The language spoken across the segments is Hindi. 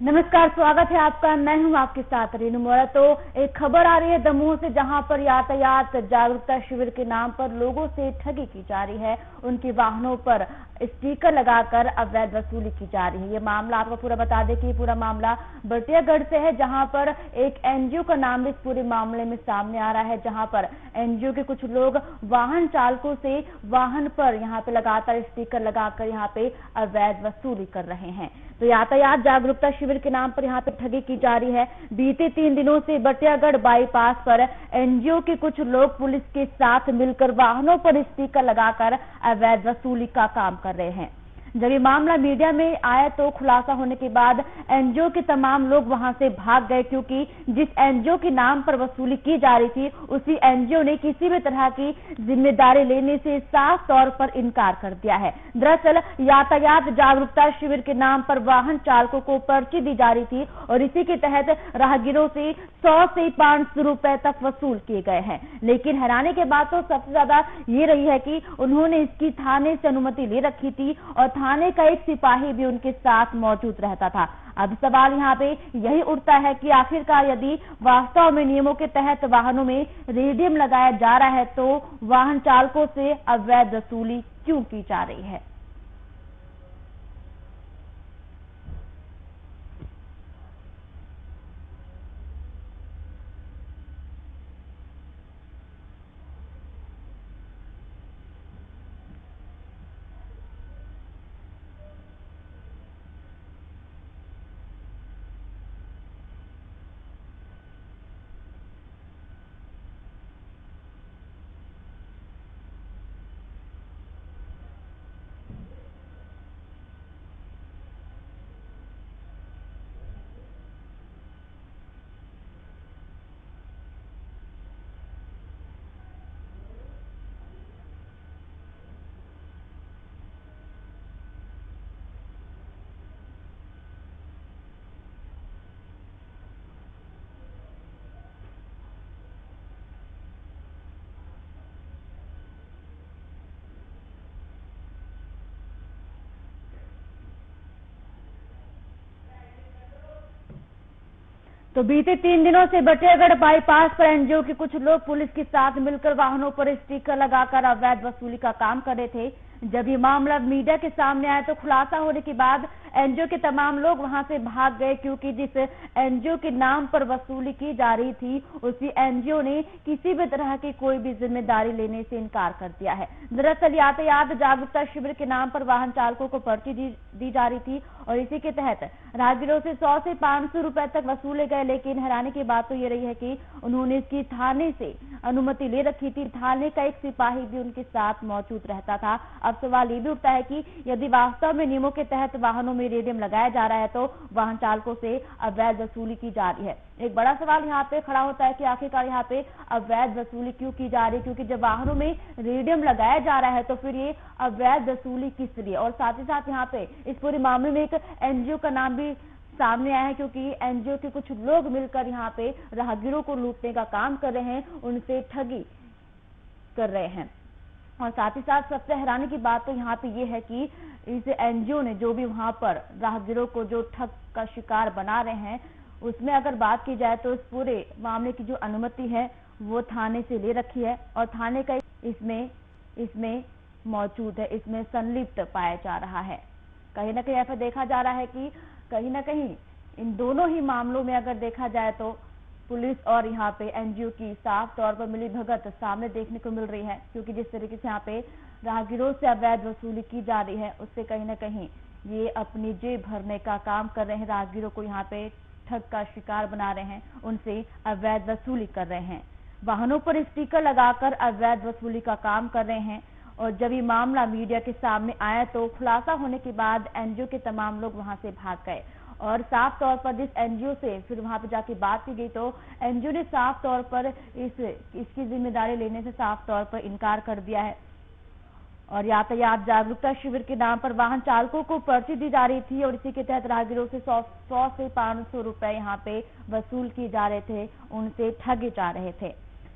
नमस्कार, स्वागत है आपका। मैं हूं आपके साथ रेनू मोरा। तो एक खबर आ रही है दमोह से, जहां पर यातायात जागरूकता शिविर के नाम पर लोगों से ठगी की जा रही है। उनके वाहनों पर स्टिकर लगाकर अवैध वसूली की जा रही है। ये मामला आपको पूरा बता दें कि ये पूरा मामला बटियागढ़ से है, जहां पर एक एनजीओ का नाम इस पूरे मामले में सामने आ रहा है, जहां पर एनजीओ के कुछ लोग वाहन चालकों से वाहन पर यहाँ पे लगातार स्टिकर लगाकर यहाँ पे अवैध वसूली कर रहे हैं। तो यातायात जागरूकता शिविर के नाम पर यहाँ पे ठगी की जा रही है। बीते 3 दिनों से बटियागढ़ बाईपास पर एनजीओ के कुछ लोग पुलिस के साथ मिलकर वाहनों पर स्टिकर लगाकर अवैध वसूली का काम कर रहे हैं। जब ये मामला मीडिया में आया तो खुलासा होने के बाद एनजीओ के तमाम लोग वहां से भाग गए, क्योंकि जिस एनजीओ के नाम पर वसूली की जा रही थी उसी एनजीओ ने किसी भी तरह की जिम्मेदारी लेने से साफ तौर पर इनकार कर दिया है। दरअसल यातायात जागरूकता शिविर के नाम पर वाहन चालकों को पर्ची दी जा रही थी और इसी के तहत राहगीरों से 100 से 500 रुपए तक वसूल किए गए हैं। लेकिन हैरानी के बात तो सबसे ज्यादा ये रही है कि उन्होंने इसकी थाने से अनुमति ले रखी थी और थाने का एक सिपाही भी उनके साथ मौजूद रहता था। अब सवाल यहाँ पे यही उठता है कि आखिरकार यदि वास्तव में नियमों के तहत वाहनों में रेडियम लगाया जा रहा है तो वाहन चालकों से अवैध वसूली क्यों की जा रही है। तो बीते 3 दिनों से बटियागढ़ बाईपास पर एनजीओ के कुछ लोग पुलिस के साथ मिलकर वाहनों पर स्टिकर लगाकर अवैध वसूली का काम कर रहे थे। जब ये मामला मीडिया के सामने आया तो खुलासा होने के बाद एनजीओ के तमाम लोग वहां से भाग गए, क्योंकि जिस एनजीओ के नाम पर वसूली की जा रही थी उसी एनजीओ ने किसी भी तरह की कोई भी जिम्मेदारी लेने से इनकार कर दिया है। दरअसल यातायात जागरूकता शिविर के नाम पर वाहन चालकों को पर्ची दी जा रही थी और इसी के तहत राहगीरों से 100 से 500 रुपए तक वसूले गए। लेकिन हैरानी की बात तो ये रही है कि उन्होंने इसकी थाने से अनुमति ले रखी थी। थाने का एक सिपाही भी उनके साथ मौजूद रहता था। अब सवाल ये भी उठता है कि यदि वास्तव में नियमों के तहत वाहनों में रेडियम लगाया जा रहा है तो वाहन चालकों से अवैध वसूली की जा रही है। एक बड़ा सवाल यहाँ पे खड़ा होता है कि आखिरकार यहाँ पे अवैध वसूली क्यों की जा रही है, क्योंकि जब वाहनों में रेडियम लगाया जा रहा है तो फिर ये अवैध वसूली किस लिए। और साथ ही साथ यहाँ पे इस पूरे मामले में एक एनजीओ का नाम भी सामने आया है, क्योंकि एनजीओ के कुछ लोग मिलकर यहाँ पे राहगीरों को लूटने का काम कर रहे हैं, उनसे ठगी कर रहे हैं। और साथ ही साथ सबसे हैरानी की बात तो यहाँ पे ये है कि इस एनजीओ ने जो भी वहां पर राहगीरों को जो ठग का शिकार बना रहे हैं, उसमें अगर बात की जाए तो इस पूरे मामले की जो अनुमति है वो थाने से ले रखी है और थाने का इसमें मौजूद है, इसमें संलिप्त पाया जा रहा है। कहीं ना कहीं ऐसा देखा जा रहा है कि कहीं ना कहीं इन दोनों ही मामलों में अगर देखा जाए तो पुलिस और यहाँ पे एनजीओ की साफ तौर पर मिलीभगत सामने देखने को मिल रही है, क्योंकि जिस तरीके से यहाँ पे राहगीरों से अवैध वसूली की जा रही है उससे कहीं ना कहीं ये अपनी जेब भरने का काम कर रहे हैं। राहगीरों को यहाँ पे ठग का शिकार बना रहे हैं, उनसे अवैध वसूली कर रहे हैं, वाहनों पर स्टिकर लगाकर अवैध वसूली का काम कर रहे हैं। और जब ये मामला मीडिया के सामने आया तो खुलासा होने के बाद एनजीओ के तमाम लोग वहां से भाग गए और साफ तौर पर जिस एनजीओ से फिर वहां पे जाके बात की गई तो एनजीओ ने साफ तौर पर इसकी जिम्मेदारी लेने से साफ तौर पर इनकार कर दिया है। और यातायात जागरूकता शिविर के नाम पर वाहन चालकों को पर्ची दी जा रही थी और इसी के तहत राहगीरों से 100 से 500 रुपए यहाँ पे वसूल किए जा रहे थे, उनसे ठगे जा रहे थे।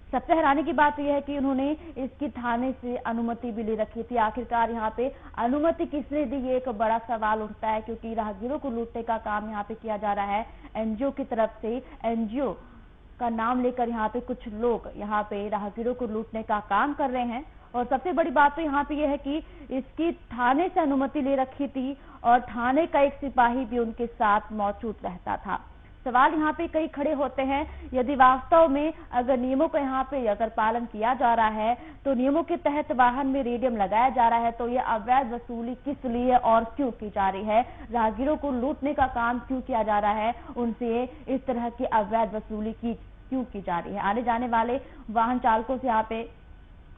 सबसे हैरानी की बात यह है कि उन्होंने इसकी थाने से अनुमति भी ले रखी थी। आखिरकार यहाँ पे अनुमति किसने दी, ये एक बड़ा सवाल उठता है, क्योंकि राहगीरों को लूटने का काम यहाँ पे किया जा रहा है एनजीओ की तरफ से। एनजीओ का नाम लेकर यहाँ पे कुछ लोग यहाँ पे राहगीरों को लूटने का काम कर रहे हैं। और सबसे बड़ी बात तो यहाँ पे यह है कि इसकी थाने से अनुमति ले रखी थी और थाने का एक सिपाही भी उनके साथ मौजूद रहता था। सवाल यहाँ पे कई खड़े होते हैं, यदि वास्तव में अगर नियमों का यहाँ पे अगर पालन किया जा रहा है, तो नियमों के तहत वाहन में रेडियम लगाया जा रहा है, तो ये अवैध वसूली किस लिए और क्यों की जा रही है? राहगीरों को लूटने का काम क्यों किया जा रहा है? उनसे इस तरह की अवैध वसूली क्यों की जा रही है? आने जाने वाले वाहन चालकों से यहाँ पे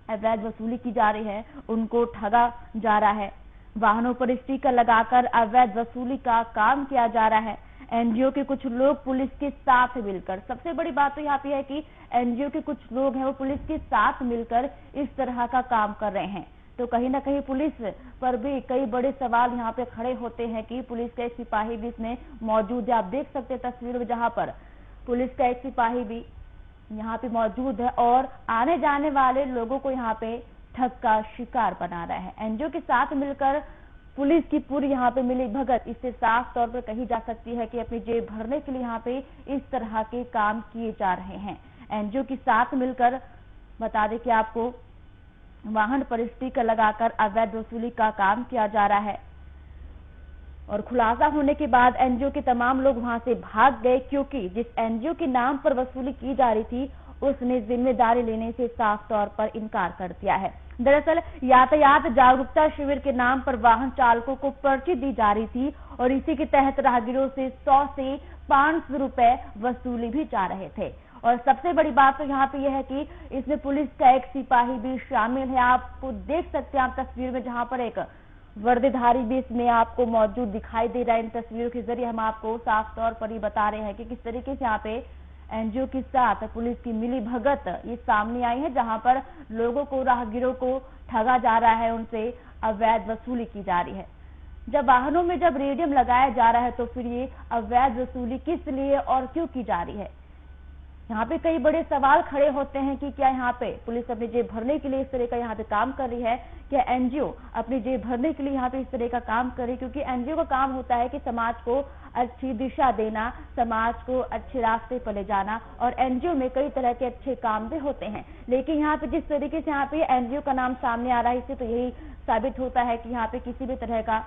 अवैध वसूली की जा रही है, उनको ठगा जा रहा है, वाहनों पर स्टिकर लगाकर अवैध वसूली का काम किया जा रहा है। एनजीओ के कुछ लोग पुलिस के साथ मिलकर, सबसे बड़ी बात तो यहाँ पे है कि एनजीओ के कुछ लोग हैं वो पुलिस के साथ मिलकर इस तरह का काम कर रहे हैं। तो कहीं ना कहीं पुलिस पर भी कई बड़े सवाल यहाँ पे खड़े होते हैं कि पुलिस का एक सिपाही भी इसमें मौजूद है। आप देख सकते हैं तस्वीर में, जहाँ पर पुलिस का एक सिपाही भी यहाँ पे मौजूद है और आने जाने वाले लोगों को यहाँ पे ठग का शिकार बना रहा है। एनजीओ के साथ मिलकर पुलिस की पूरी यहाँ पे मिली भगत, इससे साफ तौर पर कही जा सकती है कि अपनी जेब भरने के लिए यहाँ पे इस तरह के काम किए जा रहे हैं। एनजीओ के साथ मिलकर बता दें कि आपको वाहन पर स्टिकर लगाकर अवैध वसूली का काम किया जा रहा है। और खुलासा होने के बाद एनजीओ के तमाम लोग वहां से भाग गए, क्योंकि जिस एनजीओ के नाम पर वसूली की जा रही थी उसने जिम्मेदारी लेने से साफ तौर पर इनकार कर दिया है। दरअसल यातायात जागरूकता शिविर के नाम पर वाहन चालकों को पर्ची दी जा रही थी और इसी के तहत राहगीरों से 100 से 500 रुपए वसूली भी जा रहे थे। और सबसे बड़ी बात तो यहाँ पे यह है कि इसमें पुलिस का एक सिपाही भी शामिल है। आपको देख सकते हैं आप तस्वीर में, जहाँ पर एक वर्दीधारी भी इसमें आपको मौजूद दिखाई दे रहा है। इन तस्वीरों के जरिए हम आपको साफ तौर पर ही बता रहे हैं कि किस तरीके से यहाँ पे एनजीओ के साथ पुलिस की मिली भगत ये सामने आई है, जहां पर लोगों को, राहगीरों को ठगा जा रहा है, उनसे अवैध वसूली की जा रही है। जब वाहनों में जब रेडियम लगाया जा रहा है तो फिर ये अवैध वसूली किस लिए और क्यों की जा रही है? यहाँ पे कई बड़े सवाल खड़े होते हैं कि क्या यहाँ पे पुलिस अपनी जेब भरने के लिए इस तरह का यहाँ पे काम कर रही है? क्या एनजीओ अपनी जेब भरने के लिए यहाँ पे इस तरह का काम कर रही है? क्योंकि एनजीओ का काम होता है कि समाज को अच्छी दिशा देना, समाज को अच्छे रास्ते पर ले जाना, और एनजीओ में कई तरह के अच्छे काम भी होते हैं। लेकिन यहाँ पे जिस तरीके से यहाँ पे एनजीओ का नाम सामने आ रहा है, इससे तो यही साबित होता है कि यहाँ पे किसी भी तरह का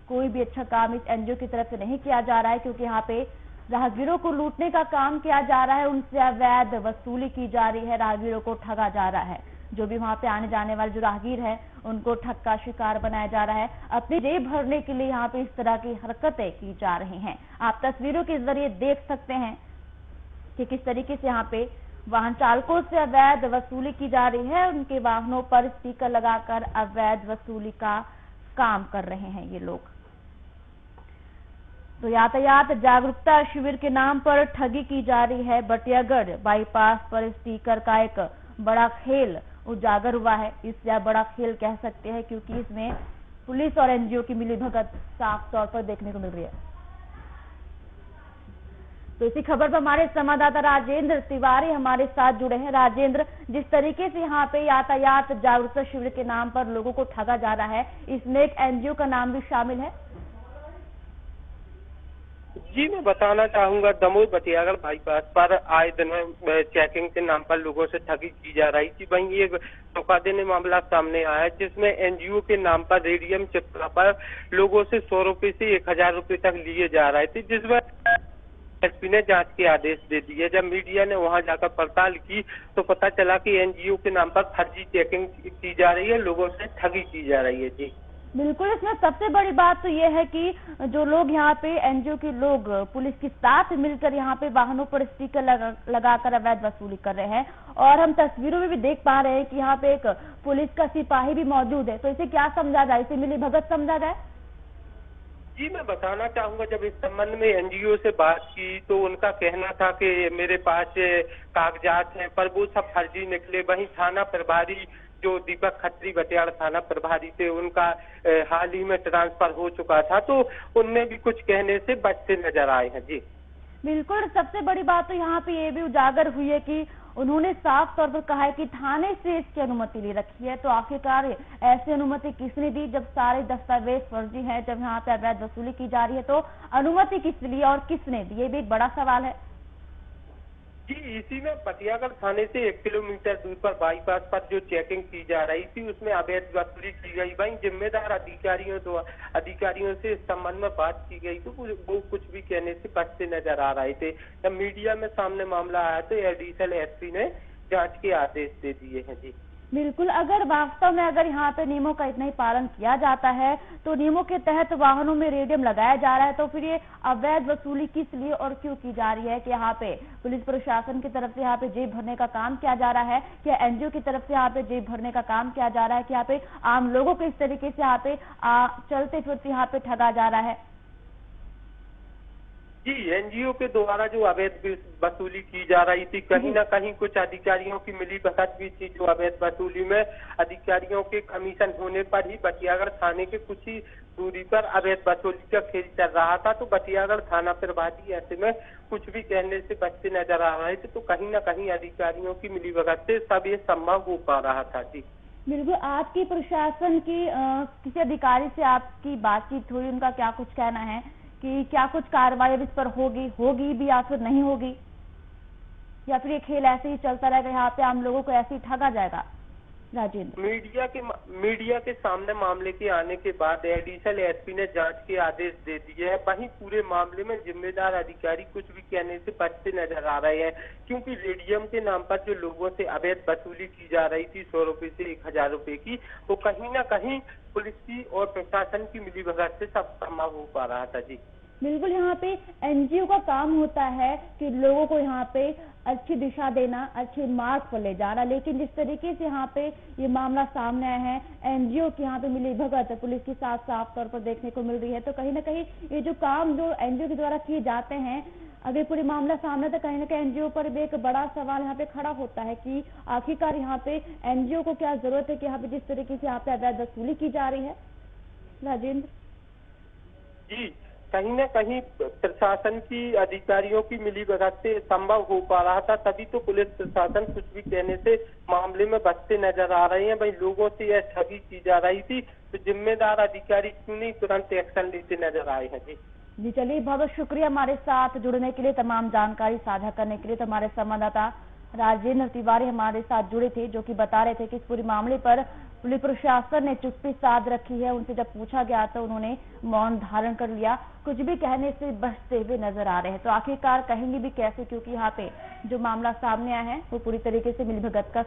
कोई भी अच्छा काम इस एनजीओ की तरफ से नहीं किया जा रहा है, क्योंकि यहाँ पे राहगीरों को लूटने का काम किया जा रहा है, उनसे अवैध वसूली की जा रही है, राहगीरों को ठगा जा रहा है। जो भी वहां पे आने जाने वाले जो राहगीर है उनको ठग का शिकार बनाया जा रहा है। अपनी जेब भरने के लिए यहाँ पे इस तरह की हरकतें की जा रही हैं। आप तस्वीरों के जरिए देख सकते हैं कि किस तरीके से यहाँ पे वाहन चालकों से अवैध वसूली की जा रही है। उनके वाहनों पर स्टिकर लगाकर अवैध वसूली का काम कर रहे हैं ये लोग। तो यातायात जागरूकता शिविर के नाम पर ठगी की जा रही है। बटियागढ़ बाईपास पर स्टिकर का एक बड़ा खेल उजागर हुआ है। इससे बड़ा खेल कह सकते हैं, क्योंकि इसमें पुलिस और एनजीओ की मिलीभगत साफ तौर पर देखने को मिल रही है। तो इसी खबर पर हमारे संवाददाता राजेंद्र तिवारी हमारे साथ जुड़े हैं। राजेंद्र, जिस तरीके से यहाँ पे यातायात जागरूकता शिविर के नाम पर लोगों को ठगा जा रहा है, इसमें एक एनजीओ का नाम भी शामिल है। जी, मैं बताना चाहूंगा, दमोह बटियागढ़ बाईपास पर आए दिन चेकिंग के नाम पर लोगों से ठगी की जा रही थी। वहीं एक धोखा देने मामला सामने आया है, जिसमें एनजीओ के नाम पर रेडियम चिपका पर लोगों से 100 रुपए से 1000 रुपए तक लिए जा रहे थे, जिसमें एसपी ने जांच के आदेश दे दिए। जब मीडिया ने वहां जाकर पड़ताल की तो पता चला कि एनजीओ के नाम पर फर्जी चेकिंग की जा रही है, लोगों से ठगी की जा रही है। जी बिल्कुल, इसमें सबसे बड़ी बात तो ये है कि जो लोग यहाँ पे एनजीओ के लोग पुलिस के साथ मिलकर यहाँ पे वाहनों पर स्टिकर लगाकर अवैध वसूली कर रहे हैं। और हम तस्वीरों में भी देख पा रहे हैं कि यहाँ पे एक पुलिस का सिपाही भी मौजूद है। तो इसे क्या समझा जाए? इसे मिली भगत समझा जाए? जी, मैं बताना चाहूंगा, जब इस संबंध में एनजीओ से बात की तो उनका कहना था कि मेरे पास कागजात हैं, पर वो सब फर्जी निकले। वहीं थाना प्रभारी जो दीपक खत्री बटियाड़ थाना प्रभारी थे, उनका हाल ही में ट्रांसफर हो चुका था, तो उनमें भी कुछ कहने से बचते नजर आए हैं। जी बिल्कुल, सबसे बड़ी बात तो यहाँ पे ये भी उजागर हुई है कि उन्होंने साफ तौर पर कहा है कि थाने से इसकी अनुमति ले रखी है। तो आखिरकार ऐसी अनुमति किसने दी जब सारे दस्तावेज फर्जी हैं, जब यहाँ पे अवैध वसूली की जा रही है, तो अनुमति किस लिए और किसने दी, ये भी एक बड़ा सवाल है। जी, इसी में पटियागढ़ थाने से 1 किलोमीटर दूर पर बाईपास पर जो चेकिंग की जा रही थी उसमें अवैध वसूली की गई। वहीं जिम्मेदार अधिकारियों से इस संबंध में बात की गई तो वो कुछ भी कहने से बचते नजर आ रहे थे। जब मीडिया में सामने मामला आया तो एडिशनल एसपी ने जांच के आदेश दे दिए हैं। जी बिल्कुल, अगर वास्तव में अगर यहाँ पे नियमों का इतना ही पालन किया जाता है तो नियमों के तहत वाहनों में रेडियम लगाया जा रहा है, तो फिर ये अवैध वसूली किस लिए और क्यों की जा रही है? कि यहाँ पे पुलिस प्रशासन की तरफ से यहाँ पे जेब भरने का काम किया जा रहा है, क्या एनजीओ की तरफ से यहाँ पे जेब भरने का काम किया जा रहा है, कि यहाँ पे आम लोगों को इस तरीके से यहाँ पे चलते फिरते यहाँ पे ठगा जा रहा है? जी, एनजीओ के द्वारा जो अवैध वसूली की जा रही थी, कहीं ना कहीं कुछ अधिकारियों की मिलीभगत भी थी। जो अवैध वसूली में अधिकारियों के कमीशन होने पर ही बटियागढ़ थाने के कुछ ही दूरी पर अवैध वसूली का खेल चल रहा था। तो बटियागढ़ थाना प्रभारी ऐसे में कुछ भी कहने से बचते नजर आ रहे थे। तो कहीं ना कहीं अधिकारियों की मिलीभगत से सब ये संभव हो पा रहा था। जी बिल्कुल, आपकी प्रशासन की किसी अधिकारी से आपकी बातचीत हुई, उनका क्या कुछ कहना है कि क्या कुछ कार्रवाई इस पर होगी भी या फिर नहीं होगी, या फिर ये खेल ऐसे ही चलता रहेगा, यहाँ पे आम लोगों को ऐसे ही ठगा जाएगा? राजेंद्र, मीडिया के सामने मामले के आने के बाद एडिशनल एसपी ने जांच के आदेश दे दिए हैं। वहीं पूरे मामले में जिम्मेदार अधिकारी कुछ भी कहने से बचते नजर आ रहे हैं, क्योंकि रेडियम के नाम पर जो लोगों से अवैध वसूली की जा रही थी 100 रुपए से 1000 रुपए की, वो कहीं ना कहीं पुलिस की और प्रशासन की मिलीभगत से सब संभव हो पा रहा था। जी बिल्कुल, यहाँ पे एनजीओ का काम होता है कि लोगों को यहाँ पे अच्छी दिशा देना, अच्छे मार्ग पर ले जाना, लेकिन जिस तरीके से यहाँ पे ये मामला सामने आया है, एनजीओ की यहाँ पे मिलीभगत पुलिस के साथ साफ तौर पर देखने को मिल रही है। तो कहीं ना कहीं ये जो काम जो एनजीओ के द्वारा किए जाते हैं, अगर पूरी मामला सामने तो कहीं ना कहीं एनजीओ पर भी एक बड़ा सवाल यहाँ पे खड़ा होता है कि आखिरकार यहाँ पे एनजीओ को क्या जरूरत है कि यहाँ पे जिस तरीके से यहाँ पे अवैध वसूली की जा रही है? राजेंद्र जी, कहीं ना कहीं प्रशासन की अधिकारियों की मिलीभगत से संभव हो पा रहा था, तभी तो पुलिस प्रशासन कुछ भी कहने से मामले में बचते नजर आ रहे हैं। भाई लोगों से यह ठगी की जा रही थी, तो जिम्मेदार अधिकारी क्यों नहीं तुरंत एक्शन लेते नजर आए हैं? जी चलिए, बहुत बहुत शुक्रिया हमारे साथ जुड़ने के लिए, तमाम जानकारी साझा करने के लिए। तो हमारे संवाददाता राजेंद्र तिवारी हमारे साथ जुड़े थे, जो कि बता रहे थे कि इस पूरे मामले पर पुलिस प्रशासन ने चुप्पी साध रखी है। उनसे जब पूछा गया तो उन्होंने मौन धारण कर लिया, कुछ भी कहने से बचते हुए नजर आ रहे हैं। तो आखिरकार कहेंगे भी कैसे, क्योंकि यहाँ पे जो मामला सामने आया है वो पूरी तरीके से मिलीभगत का